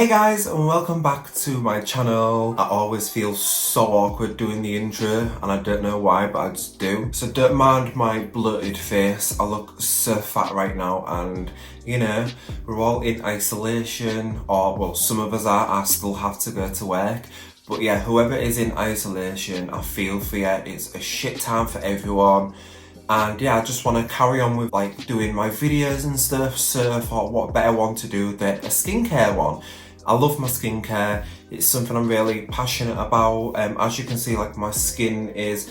Hey guys, and welcome back to my channel. I always feel so awkward doing the intro and I don't know why, but I just do. So don't mind my bloated face. I look so fat right now and you know, we're all in isolation, or well, some of us are. I still have to go to work. But yeah, whoever is in isolation, I feel for you. It's a shit time for everyone. And yeah, I just want to carry on with like doing my videos and stuff, so I thought what better one to do than a skincare one. I love my skincare, it's something I'm really passionate about. As you can see, like my skin is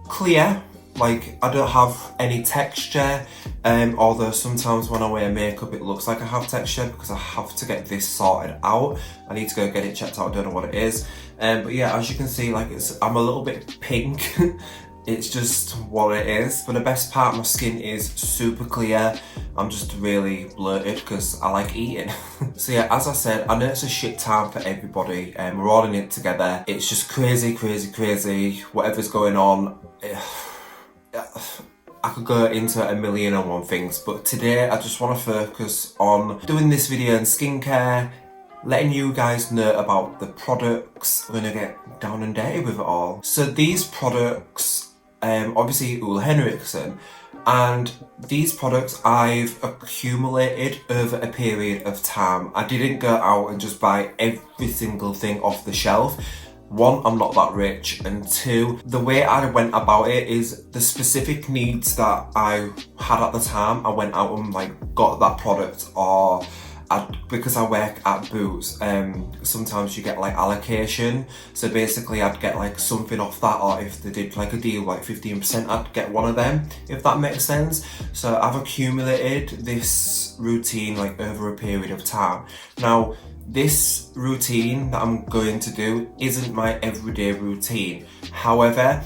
clear, like I don't have any texture, although sometimes when I wear makeup it looks like I have texture because I have to get this sorted out. I need to go get it checked out, I don't know what it is. But yeah, as you can see, like I'm a little bit pink. It's just what it is. For the best part, my skin is super clear. I'm just really bloated because I like eating. So yeah, as I said, I know it's a shit time for everybody and we're all in it together. It's just crazy, whatever's going on. I could go into 1,000,001 things, but today I just want to focus on doing this video on skincare, letting you guys know about the products. We're gonna get down and dirty with it all. So these products, obviously Ole Henriksen, and these products I've accumulated over a period of time. I didn't go out and just buy every single thing off the shelf. One, I'm not that rich, and two, the way I went about it is the specific needs that I had at the time. I went out and like got that product, or because I work at Boots, sometimes you get like allocation. So basically I'd get like something off that, or if they did like a deal like 15%, I'd get one of them, if that makes sense. So I've accumulated this routine like over a period of time. Now, this routine that I'm going to do isn't my everyday routine. However,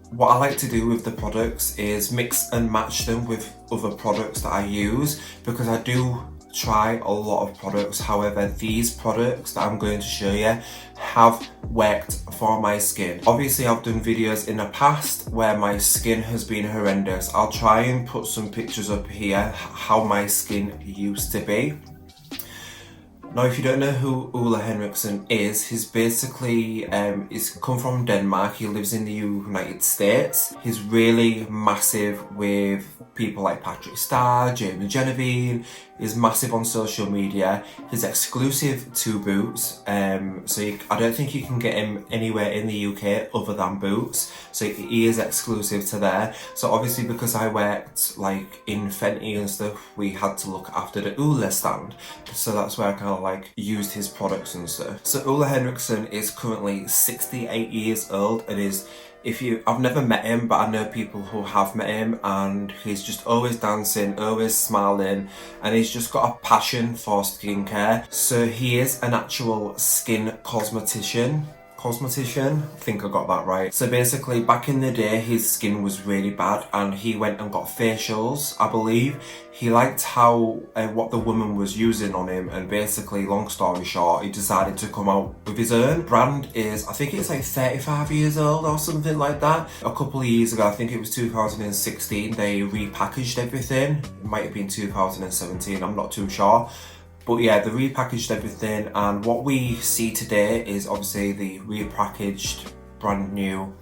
what I like to do with the products is mix and match them with other products that I use, because I do try a lot of products. However, these products that I'm going to show you have worked for my skin. Obviously, I've done videos in the past where my skin has been horrendous. I'll try and put some pictures up here how my skin used to be. Now, if you don't know who Ole Henriksen is, he's basically, he's come from Denmark, he lives in the United States. He's really massive with people like Patrick Starr, Jamie Genevieve. He's massive on social media. He's exclusive to Boots, so I don't think you can get him anywhere in the UK other than Boots. So he is exclusive to there. So obviously, because I worked like in Fenty and stuff, we had to look after the Ole stand. So that's where I kind of like used his products and stuff. So Ole Henriksen is currently 68 years old and is, I've never met him, but I know people who have met him, and he's just always dancing, always smiling, and he's just got a passion for skincare. So he is an actual skin cosmetician. I think I got that right. So basically, back in the day, his skin was really bad and he went and got facials, I believe. He liked how what the woman was using on him, and basically, long story short, he decided to come out with his own brand. I think it's like 35 years old or something like that. A couple of years ago, I think it was 2016, they repackaged everything. It might have been 2017, I'm not too sure. But yeah, they repackaged everything, and what we see today is obviously the repackaged, brand new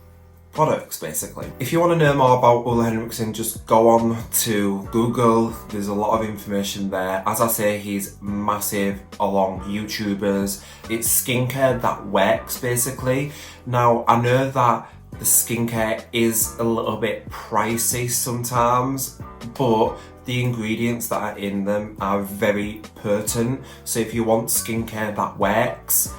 products, basically. If you want to know more about Ole Henriksen, just go on to Google. There's a lot of information there. As I say, he's massive along YouTubers. It's skincare that works, basically. Now, I know that the skincare is a little bit pricey sometimes, but the ingredients that are in them are very potent. So if you want skincare that works,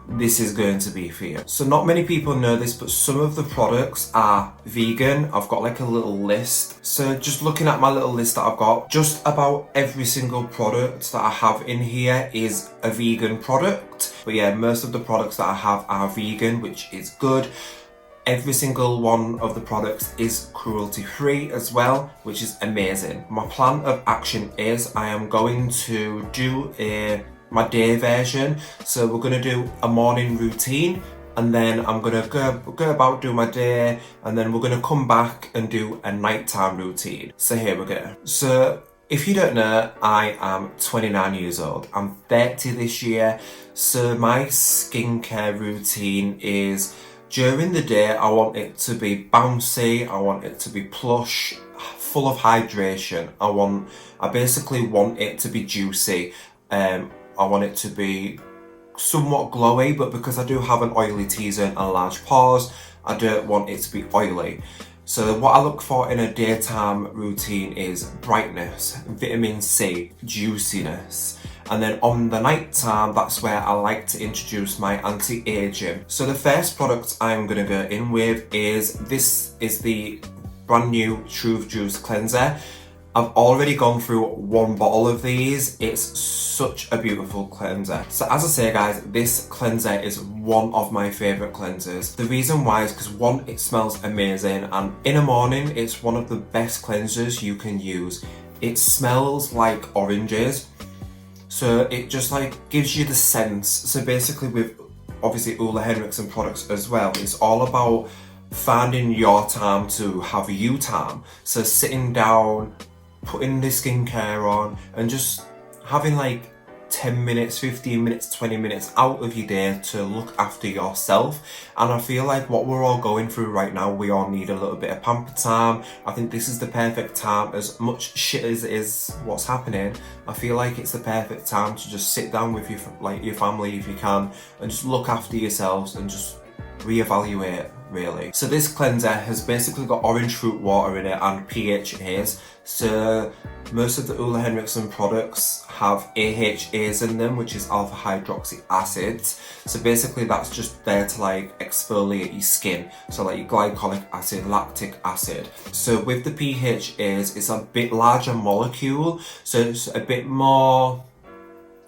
this is going to be for you. So not many people know this, but some of the products are vegan. I've got like a little list. So just looking at my little list that I've got, just about every single product that I have in here is a vegan product. But yeah, most of the products that I have are vegan, which is good. Every single one of the products is cruelty free as well, which is amazing. My plan of action is I am going to do my day version. So we're going to do a morning routine, and then I'm going to go about do my day, and then we're going to come back and do a nighttime routine. So here we go. So If you don't know, I am 29 years old. I'm 30 this year, so my skincare routine is during the day I want it to be bouncy, I want it to be plush, full of hydration. I basically want it to be juicy. I want it to be somewhat glowy, but because I do have an oily T-zone and large pores, I don't want it to be oily. So what I look for in a daytime routine is brightness, vitamin C, juiciness. And then on the night time, that's where I like to introduce my anti-aging. So the first product I'm gonna go in with is, this is the brand new Truth Juice Cleanser. I've already gone through one bottle of these. It's such a beautiful cleanser. So as I say guys, this cleanser is one of my favourite cleansers. The reason why is because one, it smells amazing, and in the morning it's one of the best cleansers you can use. It smells like oranges, so it just like gives you the sense. So basically with obviously Ole Henriksen products as well, it's all about finding your time to have you time. So sitting down, putting the skincare on and just having like 10 minutes, 15 minutes, 20 minutes out of your day to look after yourself. And I feel like what we're all going through right now, we all need a little bit of pamper time. I think this is the perfect time. As much shit as it is what's happening, I feel like it's the perfect time to just sit down with your family if you can, and just look after yourselves and just reevaluate really. So this cleanser has basically got orange fruit water in it and PHAs. So most of the Ole Henriksen products have AHAs in them, which is alpha hydroxy acids. So basically that's just there to like exfoliate your skin. So like your glycolic acid, lactic acid. So with the PHAs, it's a bit larger molecule. So it's a bit more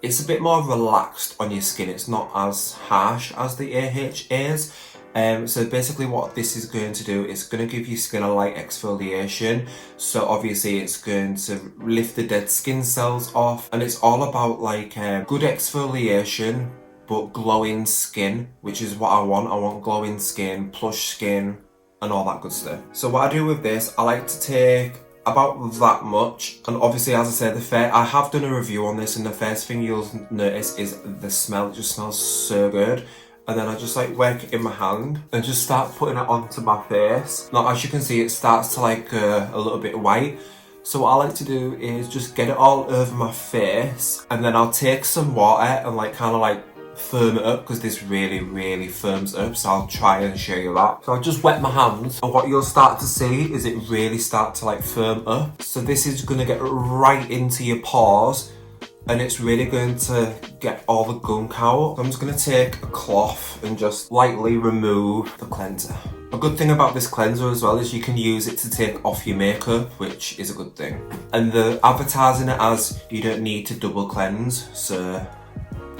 relaxed on your skin. It's not as harsh as the AHAs. So basically what this is going to do is going to give your skin a light exfoliation. So obviously it's going to lift the dead skin cells off, and it's all about like good exfoliation but glowing skin, which is what I want. I want glowing skin, plush skin and all that good stuff. So what I do with this, I like to take about that much, and obviously as I said, I have done a review on this, and the first thing you'll notice is the smell. It just smells so good. And then I just like work it in my hand and just start putting it onto my face. Now as you can see, it starts to like a little bit white. So what I like to do is just get it all over my face, and then I'll take some water and like kind of like firm it up, because this really firms up. So I'll try and show you that. So I'll just wet my hands, and what you'll start to see is it really start to like firm up. So this is going to get right into your pores, and it's really going to get all the gunk out. So I'm just going to take a cloth and just lightly remove the cleanser. A good thing about this cleanser as well is you can use it to take off your makeup, which is a good thing. And they're advertising it as you don't need to double cleanse, so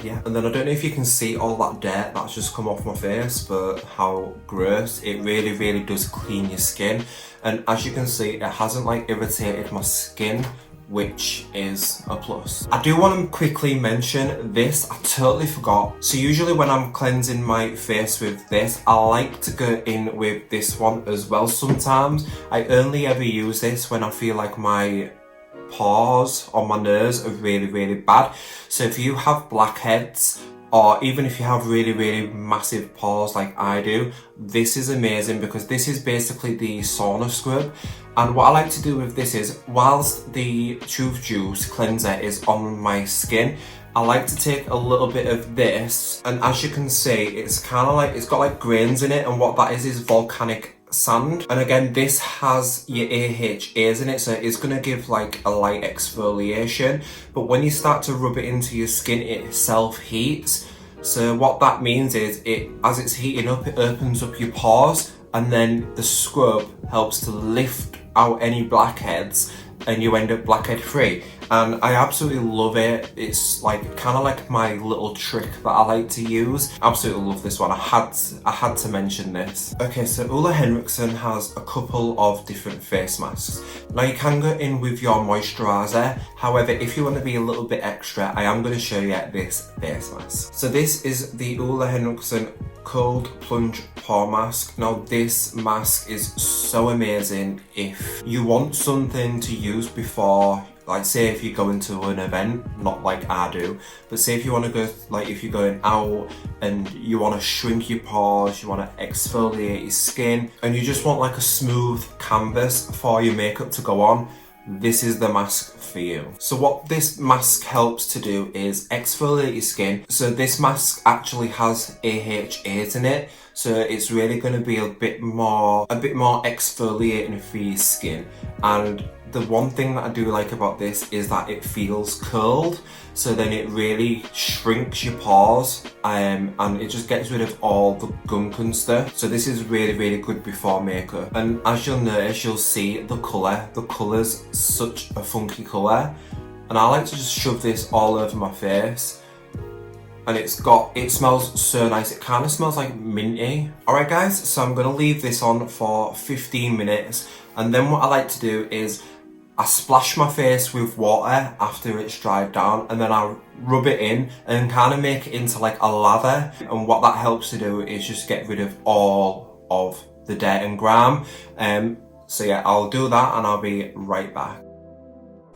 yeah. And then I don't know if you can see all that dirt that's just come off my face, but how gross. It really does clean your skin. And as you can see, it hasn't like irritated my skin, which is a plus. I do want to quickly mention this, I totally forgot. So usually when I'm cleansing my face with this, I like to go in with this one as well sometimes. I only ever use this when I feel like my pores on my nose are really bad. So if you have blackheads, or even if you have really massive pores like I do, this is amazing, because this is basically the sauna scrub. And what I like to do with this is, whilst the Truth Juice cleanser is on my skin, I like to take a little bit of this, and as you can see, it's kind of like, it's got like grains in it, and what that is volcanic sand. And again, this has your AHAs in it, so it's going to give like a light exfoliation. But when you start to rub it into your skin, it self-heats. So what that means is, as it's heating up, it opens up your pores, and then the scrub helps to lift out any blackheads, and you end up blackhead free. And I absolutely love it. It's like kind of like my little trick that I like to use. Absolutely love this one. I had to mention this. Okay, so Ole Henriksen has a couple of different face masks. Now you can go in with your moisturizer. However, if you want to be a little bit extra, I am going to show you this face mask. So this is the Ole Henriksen Cold Plunge Pore Mask. Now this mask is so amazing if you want something to use before like say if you go into an event, not like I do, but say if you want to go, like if you're going out and you want to shrink your pores, you want to exfoliate your skin, and you just want like a smooth canvas for your makeup to go on, this is the mask for you. So what this mask helps to do is exfoliate your skin. So this mask actually has AHAs in it, so it's really going to be a bit more exfoliating for your skin. And the one thing that I do like about this is that it feels curled, so then it really shrinks your pores, and it just gets rid of all the gunk and stuff. So this is really good before makeup. And as you'll notice, you'll see the colour's such a funky colour, and I like to just shove this all over my face. And it smells so nice. It kind of smells like minty. Alright guys, so I'm gonna leave this on for 15 minutes, and then what I like to do is I splash my face with water after it's dried down, and then I rub it in and kind of make it into like a lather. And what that helps to do is just get rid of all of the dirt and grime. So yeah, I'll do that and I'll be right back.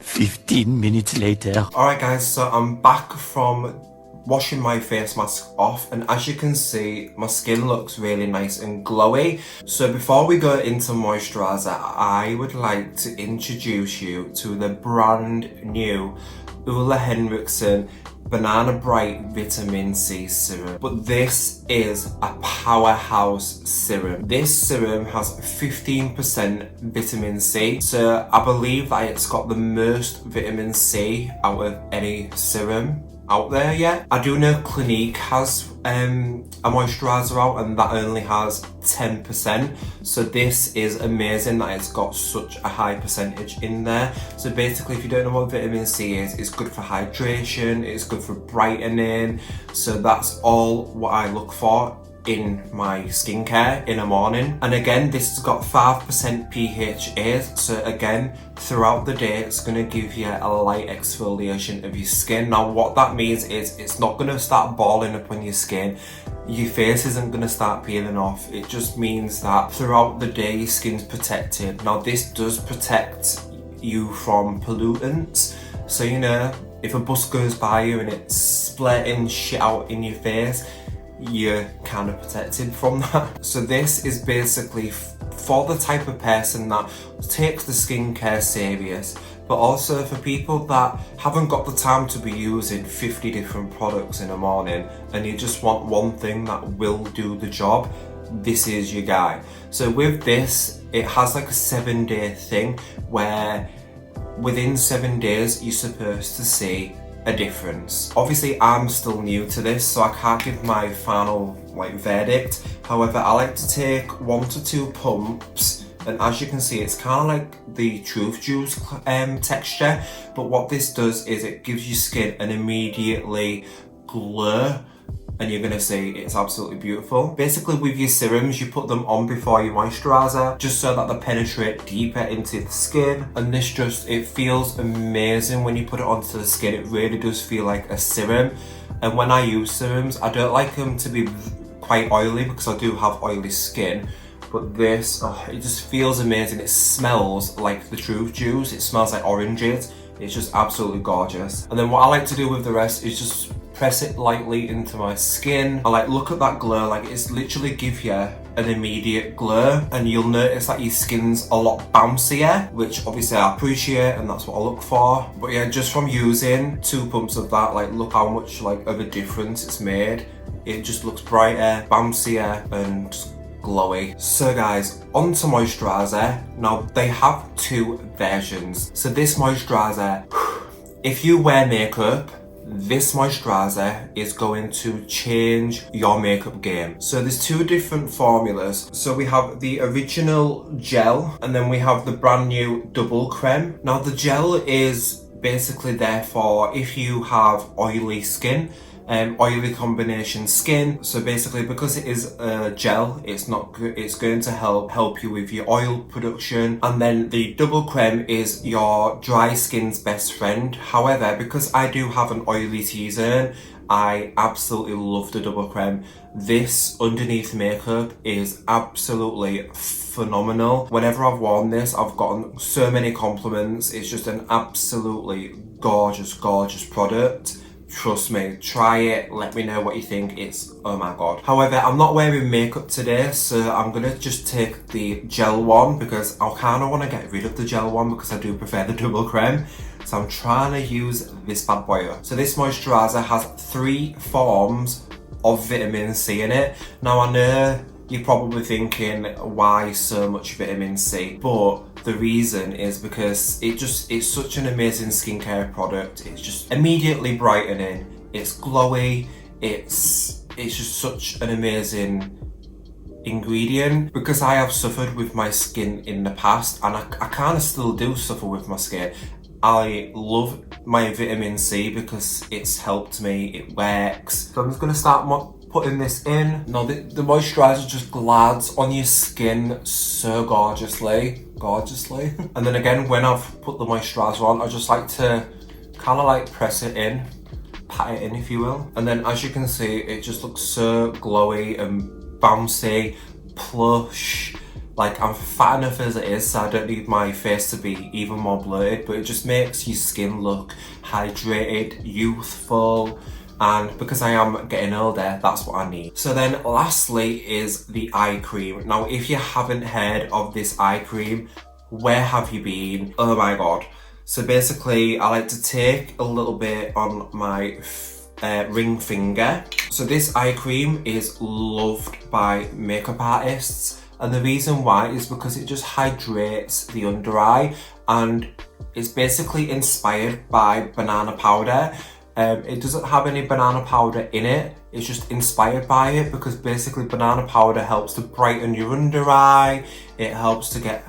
15 minutes later. Alright guys, so I'm back from washing my face mask off, and as you can see, my skin looks really nice and glowy. So before we go into moisturizer, I would like to introduce you to the brand new Ole Henriksen Banana Bright Vitamin C Serum. But this is a powerhouse serum. This serum has 15% vitamin C, so I believe that it's got the most vitamin C out of any serum out there yet. I do know Clinique has a moisturizer out, and that only has 10%, so this is amazing that it's got such a high percentage in there. So basically, if you don't know what vitamin C is, it's good for hydration, it's good for brightening, so that's all what I look for in my skincare in the morning. And again, this has got 5% PHAs, so again, throughout the day, it's going to give you a light exfoliation of your skin. Now what that means is it's not going to start balling up on your skin, your face isn't going to start peeling off. It just means that throughout the day your skin's protected. Now this does protect you from pollutants, so you know, if a bus goes by you and it's splitting shit out in your face, you're kind of protected from that. So this is basically for the type of person that takes the skincare serious, but also for people that haven't got the time to be using 50 different products in a morning and you just want one thing that will do the job. This is your guy. So with this, it has like a 7-day thing where within 7 days you're supposed to see a difference. Obviously I'm still new to this, so I can't give my final verdict. However, I like to take 1 to 2 pumps, and as you can see, it's kind of like the Truth Juice texture, but what this does is it gives your skin an immediately glow, and you're gonna see it's absolutely beautiful. Basically with your serums, you put them on before your moisturizer, just so that they penetrate deeper into the skin. And this just, it feels amazing when you put it onto the skin. It really does feel like a serum. And when I use serums, I don't like them to be quite oily because I do have oily skin. But this, it just feels amazing. It smells like the Truth Juice. It smells like oranges. It's just absolutely gorgeous. And then what I like to do with the rest is just press it lightly into my skin. I look at that glow, it's literally give you an immediate glow, and you'll notice that your skin's a lot bouncier, which obviously I appreciate and that's what I look for. But yeah, just from using 2 pumps of that, look how much of a difference it's made. It just looks brighter, bouncier, and just glowy. So guys, on to moisturizer. Now they have 2 versions. So this moisturizer, if you wear makeup, this moisturizer is going to change your makeup game. So there's 2 different formulas. So we have the original gel, and then we have the brand new double creme. Now the gel is basically there for if you have oily skin, oily combination skin. So basically, because it is a gel, it's going to help you with your oil production. And then the double creme is your dry skin's best friend. However, because I do have an oily T-zone, I absolutely love the double creme. This underneath makeup is absolutely phenomenal. Whenever I've worn this, I've gotten so many compliments. It's just an absolutely gorgeous, gorgeous product. Trust me, try it, let me know what you think. It's, oh my god. However, I'm not wearing makeup today, so I'm gonna just take the gel one because I kind of want to get rid of the gel one because I do prefer the double creme. So I'm trying to use this bad boy up. So this moisturizer has 3 forms of vitamin C in it. Now I know you're probably thinking, why so much vitamin C? But the reason is because it's such an amazing skincare product. It's just immediately brightening, it's glowy, it's just such an amazing ingredient. Because I have suffered with my skin in the past, and I kind of still do suffer with my skin. I love my vitamin C because it's helped me, it works. So I'm just gonna start putting this in. Now the moisturizer just glides on your skin so gorgeously. And then again, when I've put the moisturizer on, I just like to kind of like press it in, pat it in if you will. And then as you can see, it just looks so glowy and bouncy, plush. Like, I'm fat enough as it is, so I don't need my face to be even more bloated, but it just makes your skin look hydrated, youthful, and because I am getting older, that's what I need. So then lastly is the eye cream. Now, if you haven't heard of this eye cream, where have you been? Oh my god. So basically, I like to take a little bit on my ring finger. So this eye cream is loved by makeup artists. And the reason why is because it just hydrates the under eye, and it's basically inspired by banana powder. It doesn't have any banana powder in it, it's just inspired by it because basically banana powder helps to brighten your under eye, it helps to get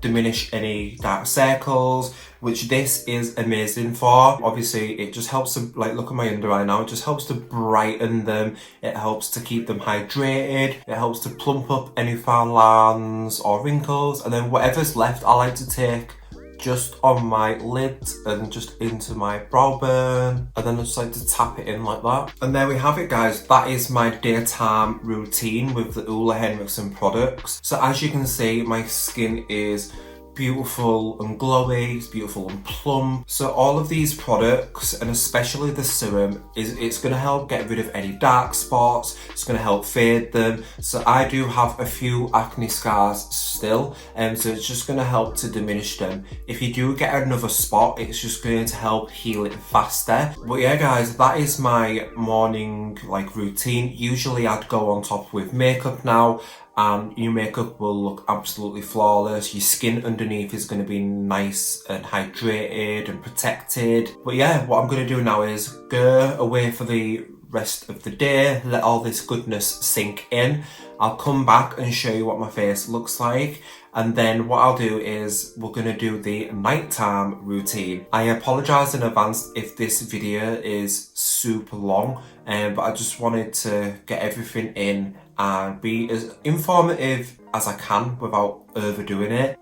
diminish any dark circles, which this is amazing for. Obviously it just helps to, like, look at my under eye now, it just helps to brighten them, it helps to keep them hydrated, it helps to plump up any fine lines or wrinkles, and then whatever's left I like to take just on my lids and just into my brow bone, and then I just like to tap it in like that. And there we have it, guys. That is my daytime routine with the Ole Henriksen products. So as you can see, my skin is beautiful and glowy, it's beautiful and plump. So all of these products, and especially the serum, it's going to help get rid of any dark spots, it's going to help fade them. So I do have a few acne scars still, and so it's just going to help to diminish them. If you do get another spot, it's just going to help heal it faster. But yeah guys, that is my morning like routine. Usually I'd go on top with makeup now, and your makeup will look absolutely flawless. Your skin underneath is going to be nice and hydrated and protected. But yeah, what I'm going to do now is go away for the rest of the day, let all this goodness sink in. I'll come back and show you what my face looks like, and then what I'll do is we're going to do the nighttime routine. I apologise in advance if this video is super long, but I just wanted to get everything in and be as informative as I can without overdoing it.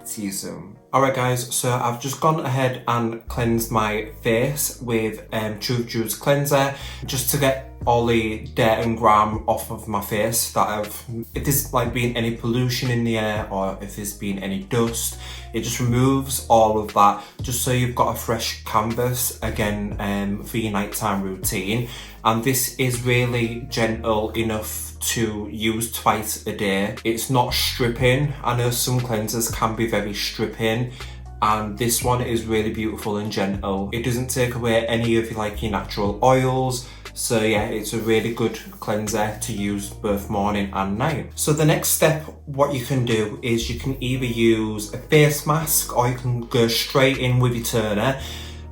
See you soon. Alright guys, so I've just gone ahead and cleansed my face with Truth Juice cleanser just to get all the dirt and grime off of my face that if there's like been any pollution in the air or if there's been any dust, it just removes all of that just so you've got a fresh canvas again for your nighttime routine. And this is really gentle enough to use twice a day. It's not stripping. I know some cleansers can be very stripping, and this one is really beautiful and gentle. It doesn't take away any of your natural oils. So yeah, it's a really good cleanser to use both morning and night. So the next step, what you can do is you can either use a face mask or you can go straight in with your toner.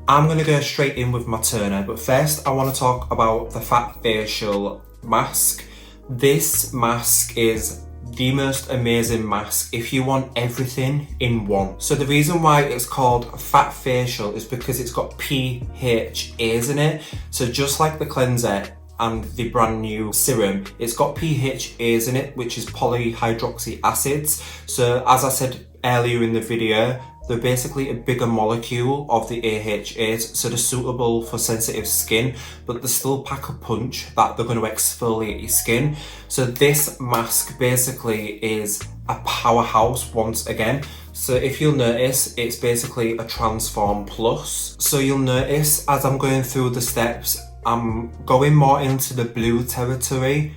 I'm going to go straight in with my toner, but first I want to talk about the Fat Facial mask. This mask is the most amazing mask if you want everything in one. So the reason why it's called Fat Facial is because it's got PHAs in it. So just like the cleanser and the brand new serum, it's got PHAs in it, which is polyhydroxy acids. So as I said earlier in the video, they're basically a bigger molecule of the AHAs, so they're suitable for sensitive skin, but they still pack a punch that they're going to exfoliate your skin. So this mask basically is a powerhouse once again. So if you'll notice, it's basically a Transform Plus. So you'll notice as I'm going through the steps, I'm going more into the blue territory.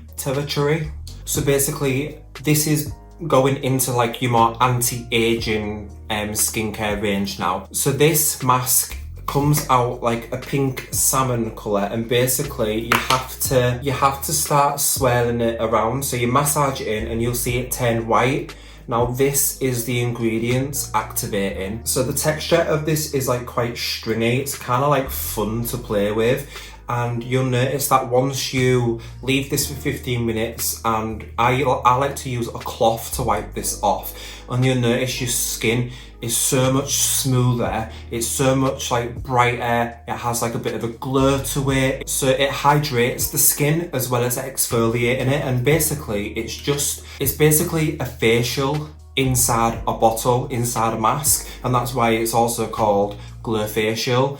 So basically this is going into like your more anti-aging skincare range now. So this mask comes out like a pink salmon colour, and basically you have to start swirling it around. So you massage it in and you'll see it turn white. Now this is the ingredients activating. So the texture of this is like quite stringy. It's kind of like fun to play with. And you'll notice that once you leave this for 15 minutes, and I like to use a cloth to wipe this off, and you'll notice your skin is so much smoother, it's so much like brighter, it has like a bit of a glow to it. So it hydrates the skin as well as exfoliating it, and basically it's basically a facial inside a bottle, inside a mask, and that's why it's also called Glow Facial.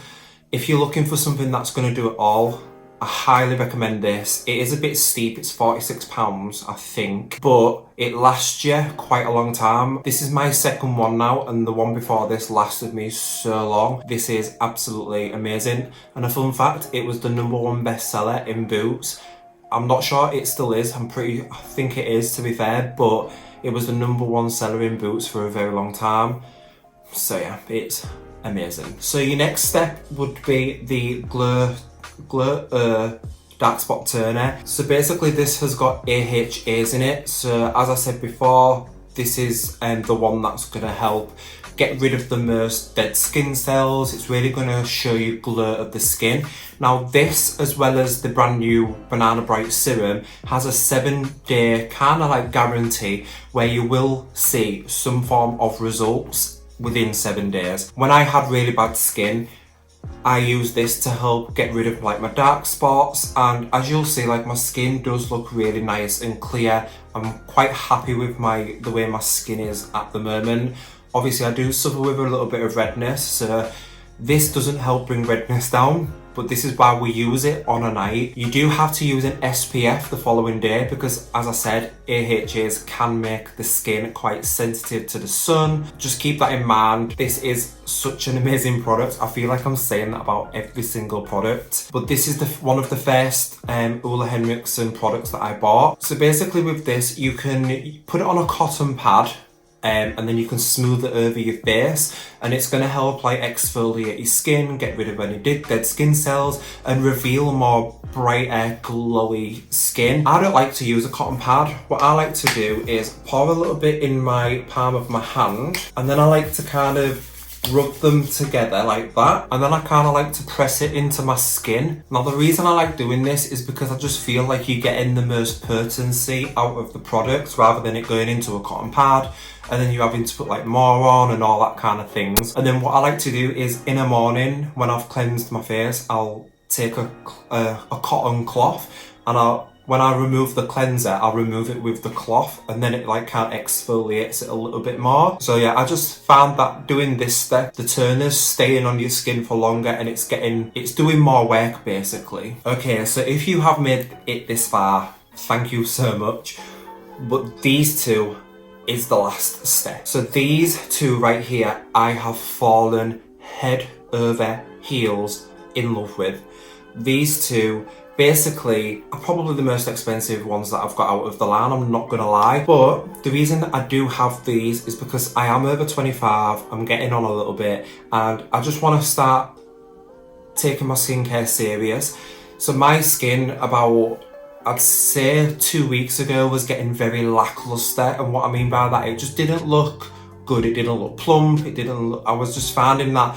If you're looking for something that's going to do it all, I highly recommend this. It is a bit steep, it's £46 I think, but it lasts you quite a long time. This is my second one now, and the one before this lasted me so long. This is absolutely amazing. And a fun fact, it was the #1 bestseller in Boots. I'm not sure it still is, I think it is to be fair, but it was the #1 seller in Boots for a very long time. So yeah, it's amazing. So your next step would be the Glow Dark Spot Toner. So basically this has got AHAs in it. So as I said before, this is the one that's going to help get rid of the most dead skin cells. It's really going to show you glow of the skin. Now this, as well as the brand new Banana Bright Serum, has a 7-day kind of like guarantee where you will see some form of results within 7 days. When I had really bad skin, I use this to help get rid of like my dark spots, and as you'll see, like my skin does look really nice and clear. I'm quite happy with the way my skin is at the moment. Obviously I do suffer with a little bit of redness, so this doesn't help bring redness down, but this is why we use it on a night. You do have to use an SPF the following day because, as I said, AHAs can make the skin quite sensitive to the sun. Just keep that in mind. This is such an amazing product. I feel like I'm saying that about every single product, but this is one of the first Ole Henriksen products that I bought. So basically with this, you can put it on a cotton pad, and then you can smooth it over your face, and it's going to help like exfoliate your skin, get rid of any dead skin cells, and reveal more brighter, glowy skin. I don't like to use a cotton pad. What I like to do is pour a little bit in my palm of my hand, and then I like to kind of rub them together like that, and then I kind of like to press it into my skin. Now the reason I like doing this is because I just feel like you're getting the most potency out of the product rather than it going into a cotton pad and then you having to put like more on and all that kind of things. And then what I like to do is in the morning when I've cleansed my face, I'll take a cotton cloth, and when I remove the cleanser, I'll remove it with the cloth, and then it like kind of exfoliates it a little bit more. So yeah, I just found that doing this step, the toner's staying on your skin for longer, and it's doing more work basically. Okay, so if you have made it this far, thank you so much. But these two is the last step. So these two right here, I have fallen head over heels in love with. These two basically are probably the most expensive ones that I've got out of the line, I'm not gonna lie. But the reason that I do have these is because I am over 25, I'm getting on a little bit, and I just want to start taking my skincare serious. So my skin about, I'd say 2 weeks ago, was getting very lackluster, and what I mean by that, it just didn't look good, it didn't look plump, I was just finding that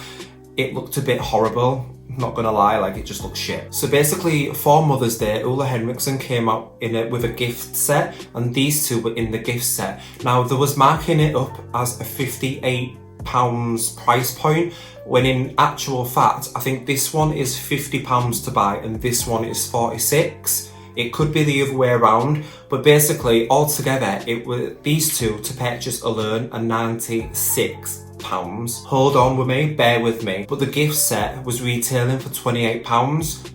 it looked a bit horrible. Not gonna lie, like it just looks shit. So basically for Mother's Day, Ole Henriksen came out with a gift set, and these two were in the gift set. Now they was marking it up as a £58 price point, when in actual fact, I think this one is £50 to buy and this one is 46. It could be the other way around, but basically altogether, it was these two to purchase alone are £96. £28. Hold on with me, bear with me. But the gift set was retailing for £28.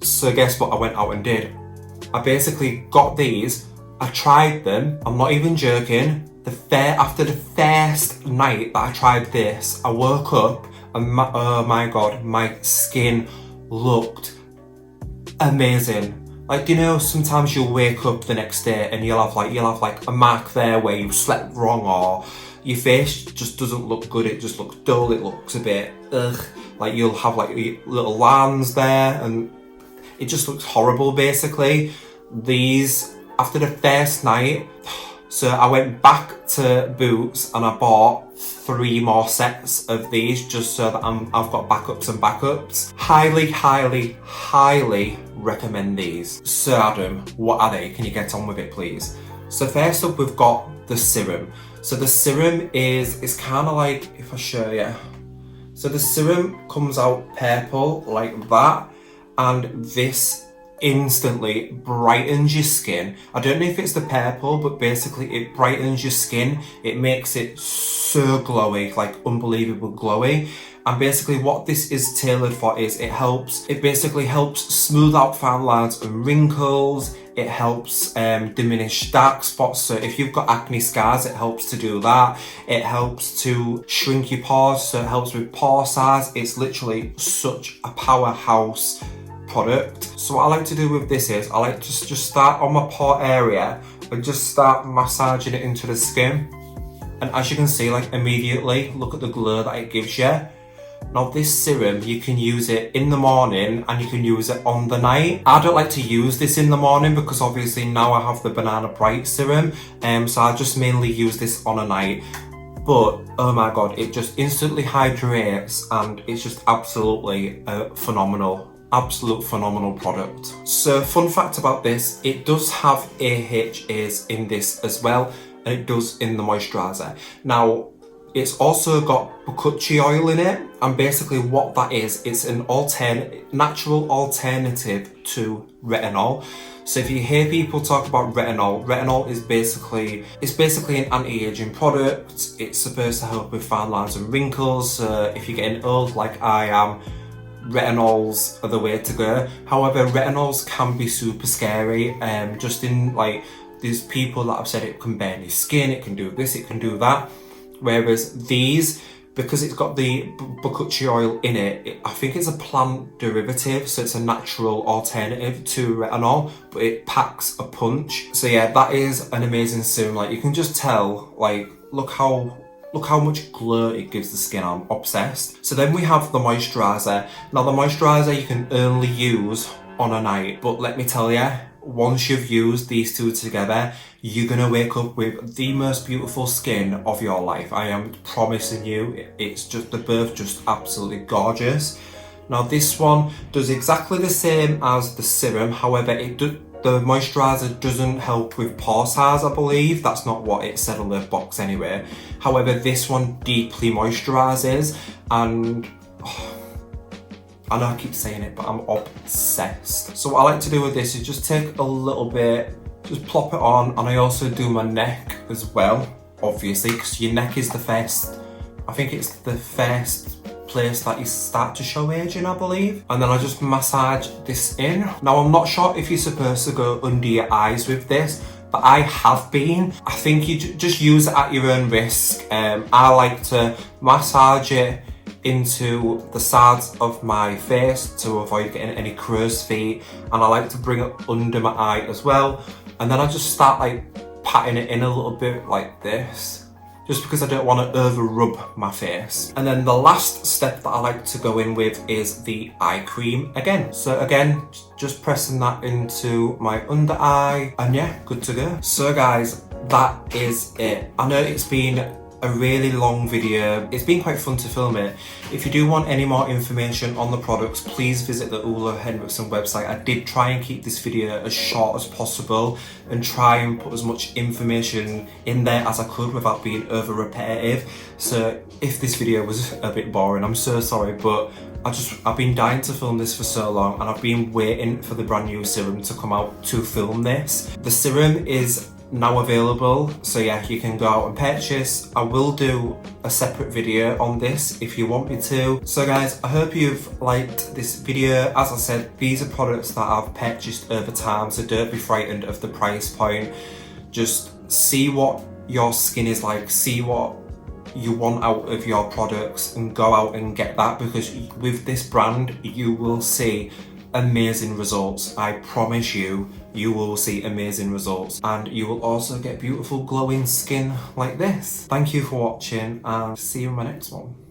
So guess what I went out and did? I basically got these, I tried them, I'm not even joking. After the first night that I tried this, I woke up and oh my god, my skin looked amazing. Like, you know, sometimes you'll wake up the next day and you'll have like a mark there where you slept wrong, or your face just doesn't look good, it just looks dull, it looks a bit ugh. Like you'll have like little lines there and it just looks horrible basically. These, after the first night, so I went back to Boots and I bought 3 more sets of these just so that I've got backups and backups. Highly, highly, highly recommend these. So Adam, what are they? Can you get on with it please? So first up we've got the serum. So the serum it's kind of like, if I show you. So the serum comes out purple like that, and this instantly brightens your skin. I don't know if it's the purple, but basically it brightens your skin. It makes it so glowy, like unbelievable glowy. And basically what this is tailored for is it basically helps smooth out fine lines and wrinkles. It helps diminish dark spots. So if you've got acne scars, it helps to do that. It helps to shrink your pores, so it helps with pore size. It's literally such a powerhouse product. So what I like to do with this is I like to just start on my pore area and just start massaging it into the skin. And as you can see, like immediately, look at the glow that it gives you. Now this serum, you can use it in the morning and you can use it on the night. I don't like to use this in the morning because obviously now I have the Banana Bright serum, so I just mainly use this on a night. But oh my god, it just instantly hydrates and it's just absolutely phenomenal. Absolute phenomenal product. So fun fact about this, it does have AHAs in this as well, and it does in the moisturizer. Now it's also got bukuchi oil in it, and basically what that is, it's an natural alternative to retinol. So if you hear people talk about retinol is basically an anti-aging product. It's supposed to help with fine lines and wrinkles. If you're getting old like I am, retinols are the way to go. However, retinols can be super scary. Just in like, there's people that have said it can burn your skin, it can do this, it can do that. Whereas these, because it's got the bukuchi oil in it, I think it's a plant derivative, so it's a natural alternative to retinol, but it packs a punch. So yeah, that is an amazing serum. Like you can just tell, like look how much glow it gives the skin. I'm obsessed. So then we have the moisturizer. Now the moisturizer you can only use on a night, but let me tell you, once you've used these two together, you're gonna wake up with the most beautiful skin of your life. I am promising you, it's just, the birth just absolutely gorgeous. Now this one does exactly the same as the serum, however the moisturizer doesn't help with pore size, I believe. That's not what it said on the box anyway. However, this one deeply moisturizes, and I know I keep saying it, but I'm obsessed. So what I like to do with this is just take a little bit, just plop it on, and I also do my neck as well, obviously, because your neck is the first, I think it's the first place that you start to show aging, I believe. And then I just massage this in. Now I'm not sure if you're supposed to go under your eyes with this, but I have been. I think you just use it at your own risk. I like to massage it into the sides of my face to avoid getting any crow's feet, and I like to bring it under my eye as well, and then I just start like patting it in a little bit like this, just because I don't want to over rub my face. And then the last step that I like to go in with is the eye cream again. So again, just pressing that into my under eye, and yeah, good to go. So guys, that is it. I know it's been a really long video. It's been quite fun to film it. If you do want any more information on the products, please visit the Ole Henriksen website. I did try and keep this video as short as possible and try and put as much information in there as I could without being over repetitive. So if this video was a bit boring, I'm so sorry, but I've been dying to film this for so long, and I've been waiting for the brand new serum to come out to film this. The serum is now available, so yeah, you can go out and purchase. I will do a separate video on this if you want me to. So guys, I hope you've liked this video. As I said, these are products that I've purchased over time, so don't be frightened of the price point. Just see what your skin is like, see what you want out of your products and go out and get that, because with this brand you will see amazing results. I promise you, you will see amazing results, and you will also get beautiful glowing skin like this. Thank you for watching, and see you in my next one.